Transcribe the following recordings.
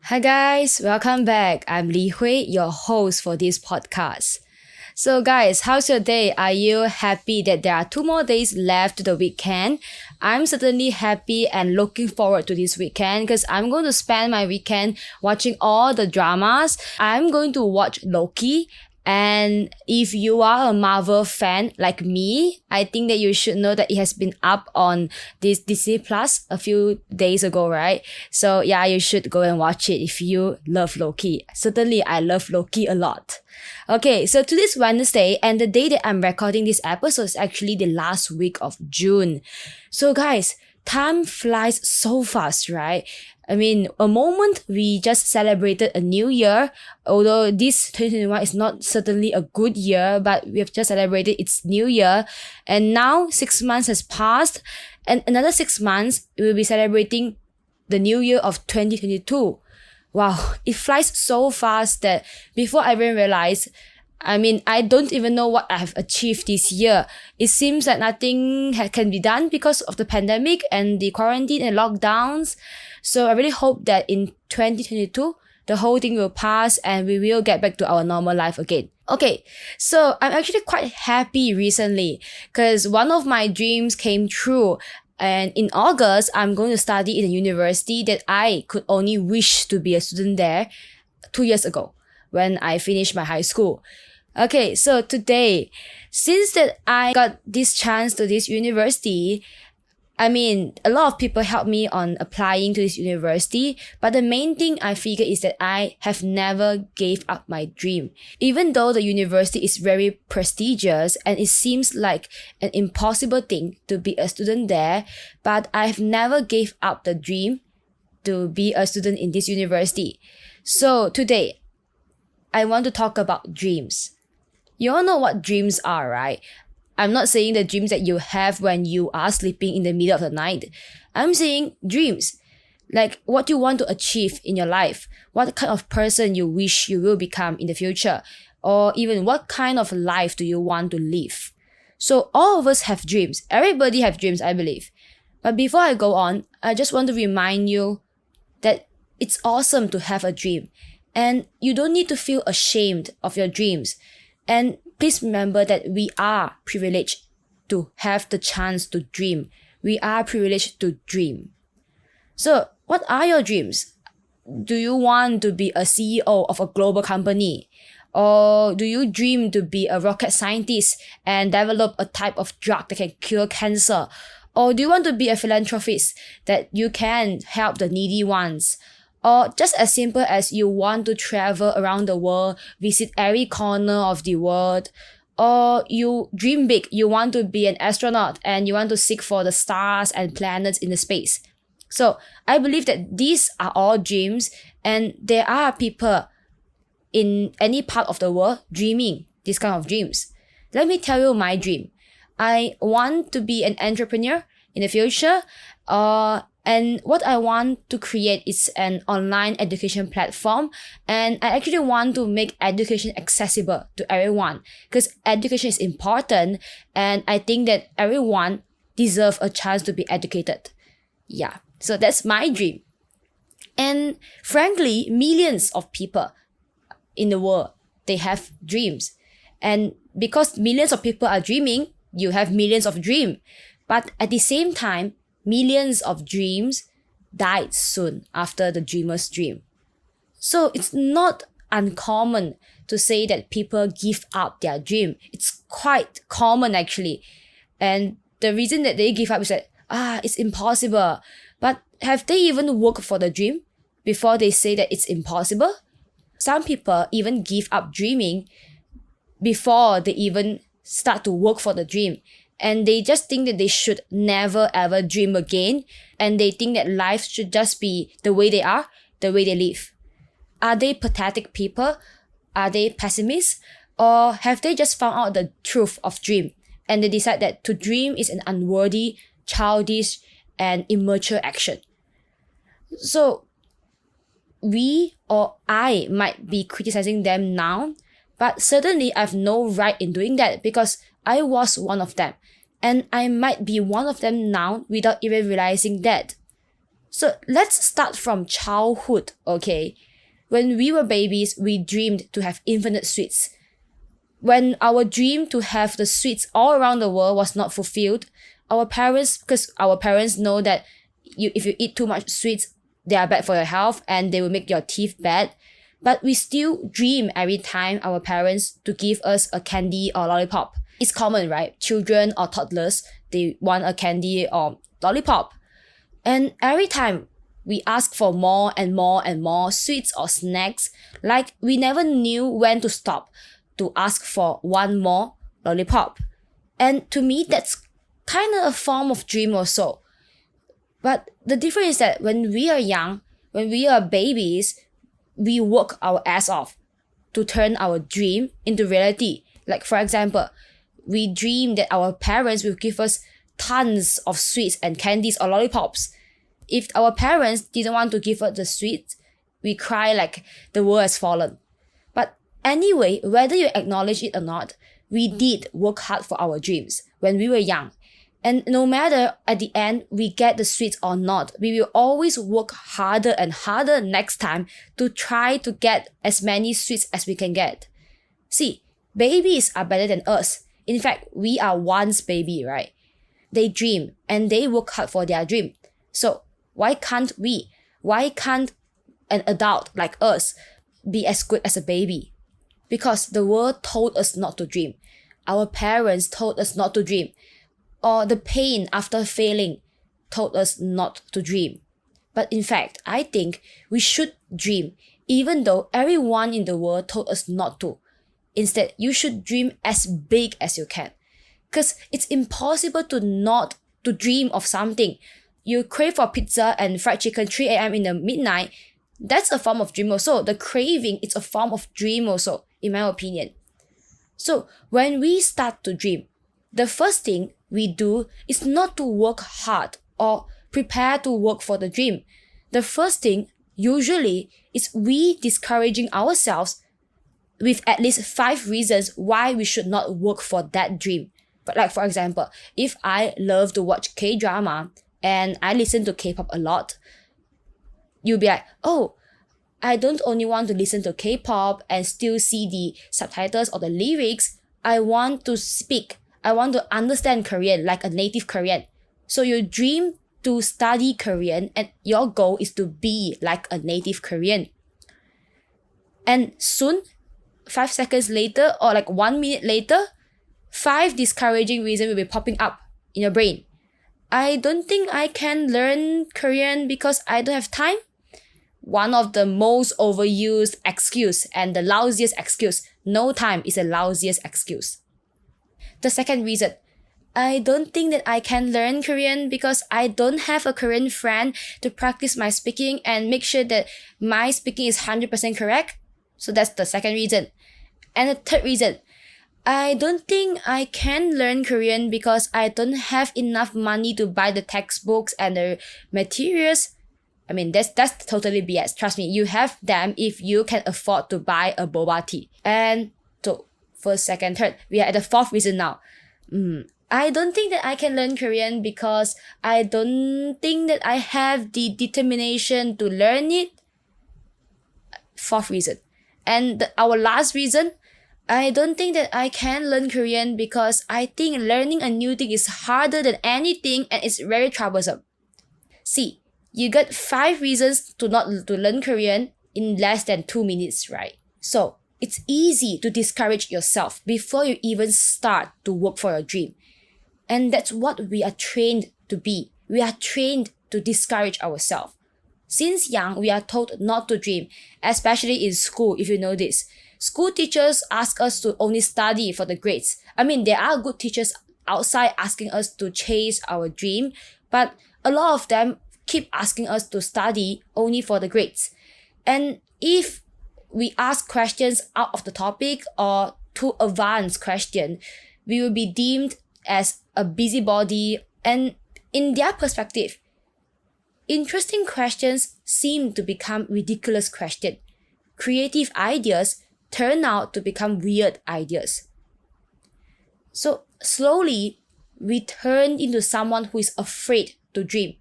Hi guys, welcome back. I'm Li Hui, your host for this podcast. So guys, how's your day? Are you happy that there are 2 more days left to the weekend? I'm certainly happy and looking forward to this weekend because I'm going to spend my weekend watching all the dramas. I'm going to watch Loki. And if you are a Marvel fan like me, I think that you should know that it has been up on this Disney Plus a few days ago, right? So yeah, you should go and watch it if you love Loki. Certainly, I love Loki a lot. Okay, so today's Wednesday, and the day that I'm recording this episode is actually the last week of June. So guys, time flies so fast, right? I mean, a moment we just celebrated a new year, although this 2021 is not certainly a good year, but we have just celebrated its new year. And now 6 months has passed, and another 6 months, we will be celebrating the new year of 2022. Wow, it flies so fast that before I even realize, I don't even know what I have achieved this year. It seems that nothing can be done because of the pandemic and the quarantine and lockdowns. So I really hope that in 2022, the whole thing will pass and we will get back to our normal life again. Okay, so I'm actually quite happy recently because one of my dreams came true. And in August, I'm going to study in a university that I could only wish to be a student there 2 years ago when I finished my high school. Okay, so today, since that I got this chance to this university, a lot of people helped me on applying to this university, but the main thing I figure is that I have never gave up my dream. Even though the university is very prestigious and it seems like an impossible thing to be a student there, but I've never gave up the dream to be a student in this university. So today, I want to talk about dreams. You all know what dreams are, right? I'm not saying the dreams that you have when you are sleeping in the middle of the night. I'm saying dreams, like what you want to achieve in your life, what kind of person you wish you will become in the future, or even what kind of life do you want to live. So all of us have dreams. Everybody have dreams, I believe. But before I go on, I just want to remind you that it's awesome to have a dream. And you don't need to feel ashamed of your dreams. And please remember that we are privileged to have the chance to dream. We are privileged to dream. So, what are your dreams? Do you want to be a CEO of a global company? Or do you dream to be a rocket scientist and develop a type of drug that can cure cancer? Or do you want to be a philanthropist that you can help the needy ones? Or just as simple as you want to travel around the world, visit every corner of the world. Or you dream big, you want to be an astronaut and you want to seek for the stars and planets in the space. So I believe that these are all dreams, and there are people in any part of the world dreaming these kind of dreams. Let me tell you my dream. I want to be an entrepreneur in the future. And what I want to create is an online education platform. And I actually want to make education accessible to everyone because education is important. And I think that everyone deserves a chance to be educated. Yeah, so that's my dream. And frankly, millions of people in the world, they have dreams. And because millions of people are dreaming, you have millions of dreams. But at the same time, millions of dreams died soon after the dreamer's dream. So it's not uncommon to say that people give up their dream. It's quite common actually. And the reason that they give up is that, it's impossible. But have they even worked for the dream before they say that it's impossible? Some people even give up dreaming before they even start to work for the dream. And they just think that they should never ever dream again. And they think that life should just be the way they are, the way they live. Are they pathetic people? Are they pessimists? Or have they just found out the truth of dream? And they decide that to dream is an unworthy, childish, and immature action. So we or I might be criticizing them now, but certainly I have no right in doing that because I was one of them. And I might be one of them now without even realizing that. So let's start from childhood, okay? When we were babies, we dreamed to have infinite sweets. When our dream to have the sweets all around the world was not fulfilled, because our parents know that if you eat too much sweets, they are bad for your health and they will make your teeth bad. But we still dream every time our parents to give us a candy or lollipop. It's common, right? Children or toddlers, they want a candy or lollipop. And every time we ask for more and more and more sweets or snacks, like we never knew when to stop to ask for one more lollipop. And to me, that's kind of a form of dream also. But the difference is that when we are young, when we are babies, we work our ass off to turn our dream into reality. Like for example, we dream that our parents will give us tons of sweets and candies or lollipops. If our parents didn't want to give us the sweets, we cry like the world has fallen. But anyway, whether you acknowledge it or not, we did work hard for our dreams when we were young. And no matter at the end we get the sweets or not, we will always work harder and harder next time to try to get as many sweets as we can get. See, babies are better than us. In fact, we are once baby, right? They dream and they work hard for their dream. So why can't we? Why can't an adult like us be as good as a baby? Because the world told us not to dream. Our parents told us not to dream. Or the pain after failing told us not to dream. But in fact, I think we should dream even though everyone in the world told us not to. Instead, you should dream as big as you can. Because it's impossible to not to dream of something. You crave for pizza and fried chicken 3 a.m. in the midnight, that's a form of dream also. The craving is a form of dream also, in my opinion. So when we start to dream, the first thing we do is not to work hard or prepare to work for the dream. The first thing usually is we discouraging ourselves with at least 5 reasons why we should not work for that dream. But like for example, if I love to watch K-drama and I listen to K-pop a lot, you'll be like, oh, I don't only want to listen to K-pop and still see the subtitles or the lyrics. I want to speak. I want to understand Korean like a native Korean. So you dream to study Korean and your goal is to be like a native Korean. And soon, 5 seconds later or like 1 minute later, 5 discouraging reasons will be popping up in your brain. I don't think I can learn Korean because I don't have time. One of the most overused excuse and the lousiest excuse. No time is the lousiest excuse. The second reason, I don't think that I can learn Korean because I don't have a Korean friend to practice my speaking and make sure that my speaking is 100% correct. So that's the second reason. And the third reason, I don't think I can learn Korean because I don't have enough money to buy the textbooks and the materials. I mean, that's totally BS. Trust me, you have them if you can afford to buy a boba tea. And so, first, second, third, we are at the fourth reason now. I don't think that I can learn Korean because I don't think that I have the determination to learn it. Fourth reason. And our last reason, I don't think that I can learn Korean because I think learning a new thing is harder than anything and it's very troublesome. See, you got 5 reasons to not to learn Korean in less than 2 minutes, right? So it's easy to discourage yourself before you even start to work for your dream. And that's what we are trained to be. We are trained to discourage ourselves. Since young, we are told not to dream, especially in school, if you know this. School teachers ask us to only study for the grades. I mean, there are good teachers outside asking us to chase our dream, but a lot of them keep asking us to study only for the grades. And if we ask questions out of the topic or too advanced question, we will be deemed as a busybody. And in their perspective, interesting questions seem to become ridiculous questions. Creative ideas turn out to become weird ideas. So slowly, we turn into someone who is afraid to dream.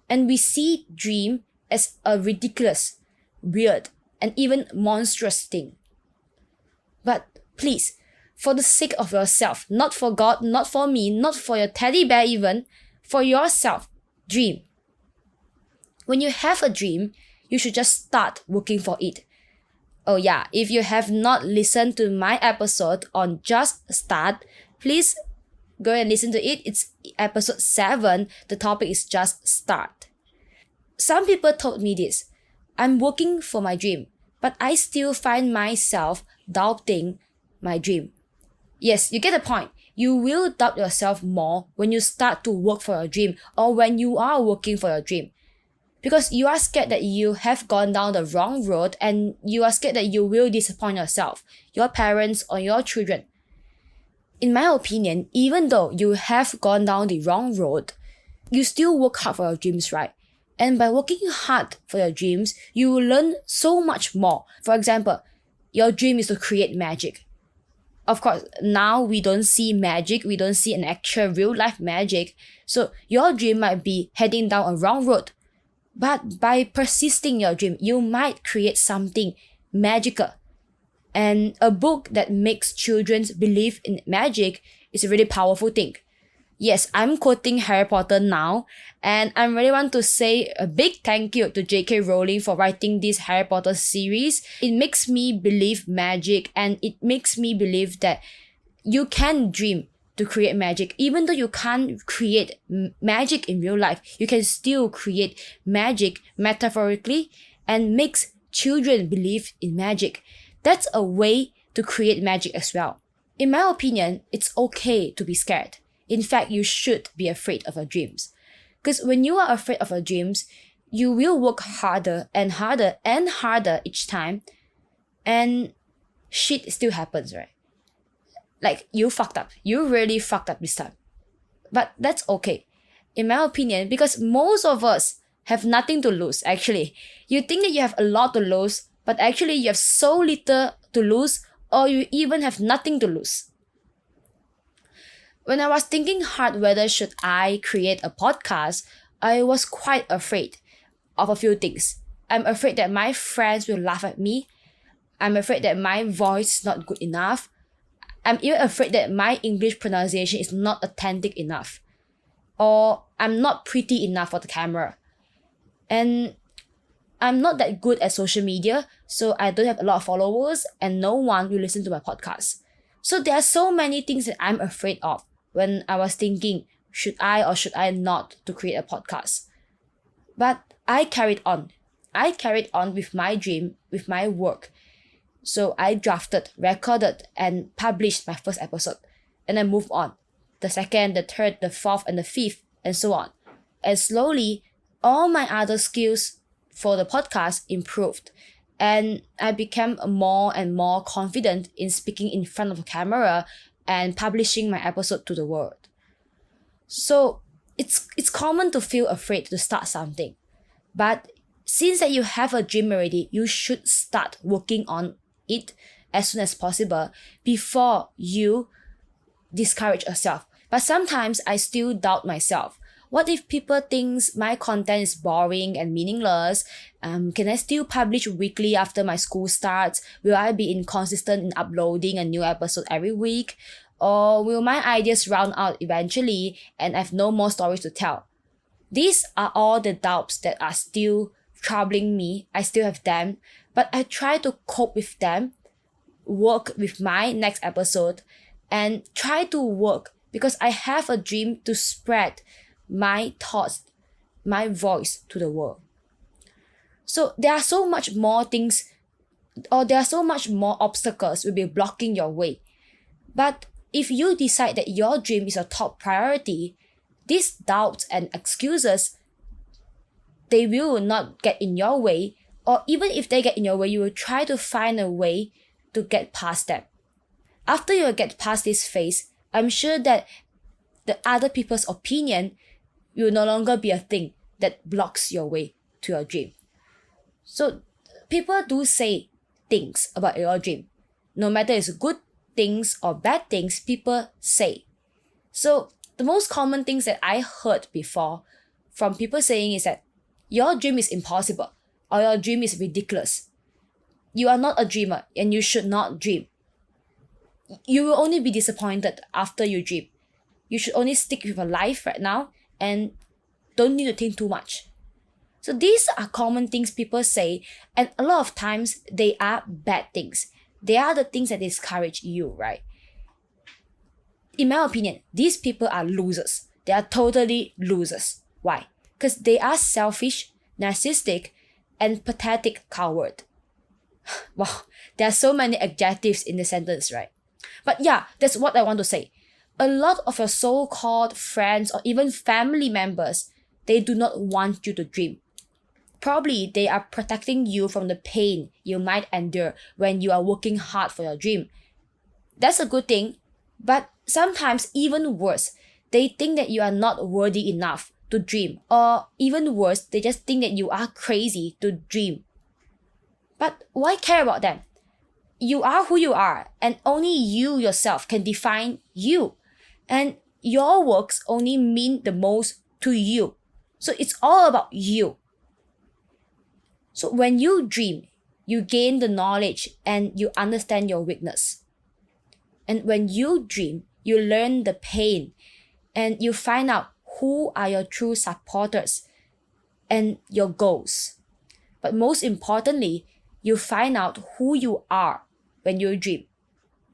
And we see dream as a ridiculous, weird, and even monstrous thing. But please, for the sake of yourself, not for God, not for me, not for your teddy bear even, for yourself, dream. When you have a dream, you should just start working for it. Oh yeah, if you have not listened to my episode on Just Start, please go and listen to it. It's episode 7. The topic is Just Start. Some people told me this. I'm working for my dream, but I still find myself doubting my dream. Yes, you get the point. You will doubt yourself more when you start to work for your dream or when you are working for your dream. Because you are scared that you have gone down the wrong road and you are scared that you will disappoint yourself, your parents, or your children. In my opinion, even though you have gone down the wrong road, you still work hard for your dreams, right? And by working hard for your dreams, you will learn so much more. For example, your dream is to create magic. Of course, now we don't see magic, we don't see an actual real life magic. So your dream might be heading down a wrong road. But by persisting your dream, you might create something magical. And a book that makes children believe in magic is a really powerful thing. Yes, I'm quoting Harry Potter now, and I really want to say a big thank you to J.K. Rowling for writing this Harry Potter series. It makes me believe magic, and it makes me believe that you can dream to create magic. Even though you can't create magic in real life, you can still create magic metaphorically and makes children believe in magic. That's a way to create magic as well. In my opinion, it's okay to be scared. In fact, you should be afraid of your dreams. Because when you are afraid of your dreams, you will work harder and harder and harder each time. And shit still happens, right? Like, you fucked up. You really fucked up this time. But that's okay. In my opinion, because most of us have nothing to lose, actually. You think that you have a lot to lose, but actually you have so little to lose, or you even have nothing to lose. When I was thinking hard whether should I create a podcast, I was quite afraid of a few things. I'm afraid that my friends will laugh at me. I'm afraid that my voice is not good enough. I'm even afraid that my English pronunciation is not authentic enough. Or I'm not pretty enough for the camera. And I'm not that good at social media, so I don't have a lot of followers and no one will listen to my podcast. So there are so many things that I'm afraid of when I was thinking, should I or should I not to create a podcast? But I carried on. I carried on with my dream, with my work. So I drafted, recorded, and published my first episode. And I moved on. The second, the third, the fourth, and the fifth, and so on. And slowly, all my other skills for the podcast improved. And I became more and more confident in speaking in front of a camera and publishing my episode to the world. So it's common to feel afraid to start something. But since that you have a dream already, you should start working on it as soon as possible before you discourage yourself. But sometimes I still doubt myself. What if people think my content is boring and meaningless? Can I still publish weekly after my school starts? Will I be inconsistent in uploading a new episode every week? Or will my ideas run out eventually and I have no more stories to tell? These are all the doubts that are still troubling me. I still have them, but I try to cope with them, work with my next episode, and try to work because I have a dream to spread my thoughts, my voice to the world. So there are so much more things, or there are so much more obstacles will be blocking your way. But if you decide that your dream is your top priority, these doubts and excuses, they will not get in your way, or even if they get in your way, you will try to find a way to get past them. After you get past this phase, I'm sure that the other people's opinion will no longer be a thing that blocks your way to your dream. So people do say things about your dream. No matter it's good things or bad things, people say. So the most common things that I heard before from people saying is that your dream is impossible or your dream is ridiculous. You are not a dreamer and you should not dream. You will only be disappointed after you dream. You should only stick with your life right now and don't need to think too much. So these are common things people say, and a lot of times they are bad things. They are the things that discourage you, right? In my opinion, these people are losers. They are totally losers. Why? Because they are selfish, narcissistic, and pathetic coward. Wow, there are so many adjectives in the sentence, right? But yeah, that's what I want to say. A lot of your so-called friends or even family members, they do not want you to dream. Probably they are protecting you from the pain you might endure when you are working hard for your dream. That's a good thing, but sometimes even worse, they think that you are not worthy enough to dream, or even worse, they just think that you are crazy to dream. But why care about them? You are who you are, and only you yourself can define you. And your works only mean the most to you. So it's all about you. So when you dream, you gain the knowledge and you understand your weakness. And when you dream, you learn the pain and you find out who are your true supporters and your goals. But most importantly, you find out who you are when you dream.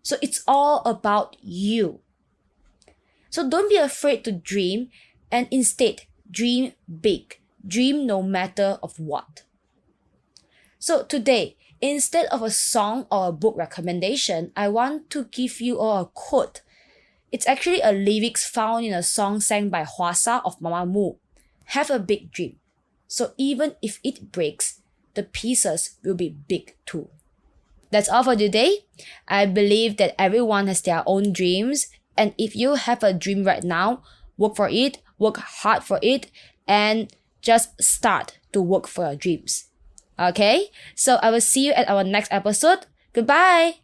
So it's all about you. So don't be afraid to dream, and instead dream big. Dream no matter of what. So today, instead of a song or a book recommendation, I want to give you all a quote. It's actually a lyrics found in a song sang by Hwasa of Mamamoo. Have a big dream. So even if it breaks, the pieces will be big too. That's all for today. I believe that everyone has their own dreams. And if you have a dream right now, work for it, work hard for it, and just start to work for your dreams. Okay? So I will see you at our next episode. Goodbye!